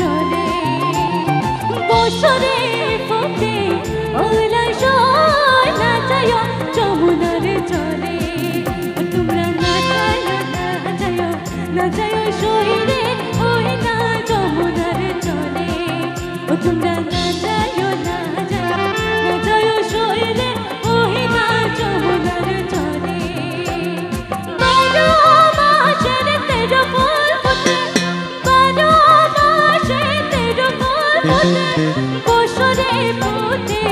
চলে বছরে ফোটে ওলা সয় নাচায় যমুনার চলে তোমরা নাচায় শহীদে ওই না যমুনার চলে তোমরা নাচায় শহীদে ওই না যমুনার চলে বারো মাসের 13 ফুল ফোটে বারো মাসে 13 ফুল ফোটে বছরে ফোটে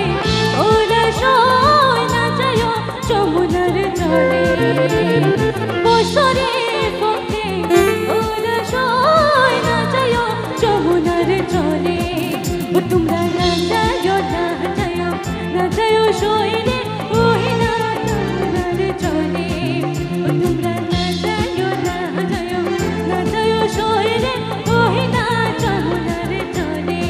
ওরা সয় নাচায় যমুনার চলে বছরে ফোটে ওরা সয় নাচায় যমুনার চলে তোমরা নাচায় শহীদে ওই না যমুনার চলে তোমরা নাচায় শহীদে ওই না যমুনার চলে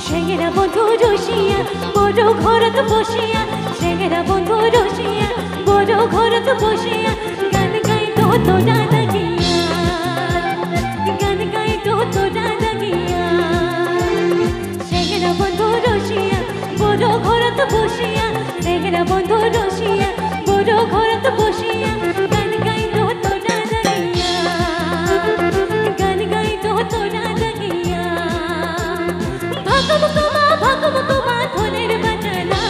সেগেরা বন্ধু রসিয়া বড় ঘরত বসিয়া সেগেরা বন্ধু রসিয়া বড় ঘরত বসিয়া গান গাই তো তোরা লাগিয়া গান গাই তো তোরা লাগিয়া সেগেরা বন্ধু রসিয়া বড় ঘরত বসিয়া সেগেরা বন্ধু রসিয়া বড় ঘরত বসিয়া গান গাই তো তোরা লাগিয়া গান গাই তো তোরা লাগিয়া ভাগবতমা ধনের বাজনা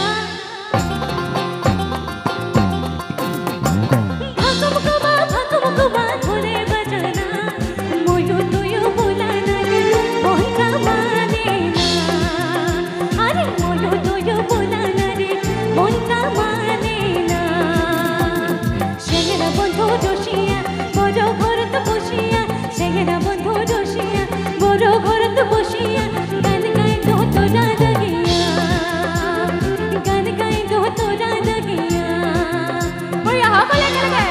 ভাগবতমা ধনের বাজনা ময়ূর তুই বোলা না রে মনটা মানে না আরে ময়ূর তুই বোলা না রে মনটা মানে না সেগেরা বন্ধু রসিয়া বড় ঘরত বসিয়া সেগেরা বন্ধু রসিয়া বড় ঘরত বসিয়া গান গাই তো তোরা লাগিয়া গান গাই তো তোরা লাগিয়া ওই হাবলে গেলে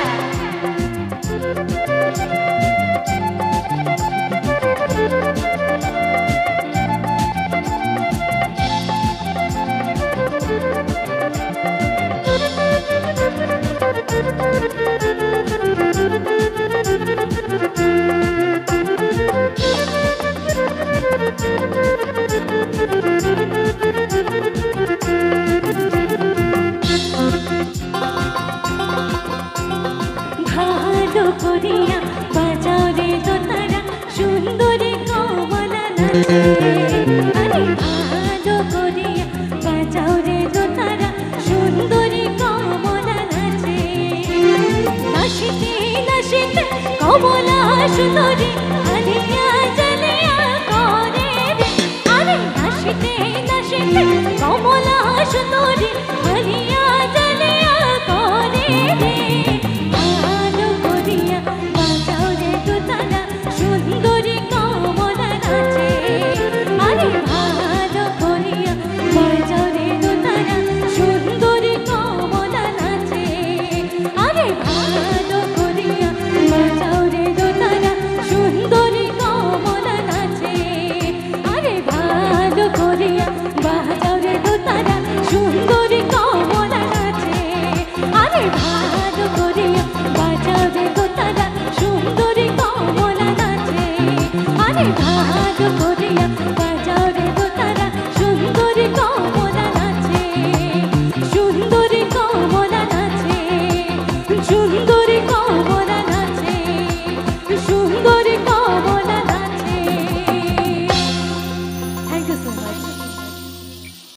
ভালো করিয়া বাজাও রে দোতারা সুন্দরী কমলা নাচে আরে ভালো করিয়া বাজাও রে দোতারা সুন্দরী কমলা নাচে নাচিতে নাচিতে কমলা সুন্দরী আলিয়া জালিয়া করে রে আরে নাচিতে নাচিতে কমলা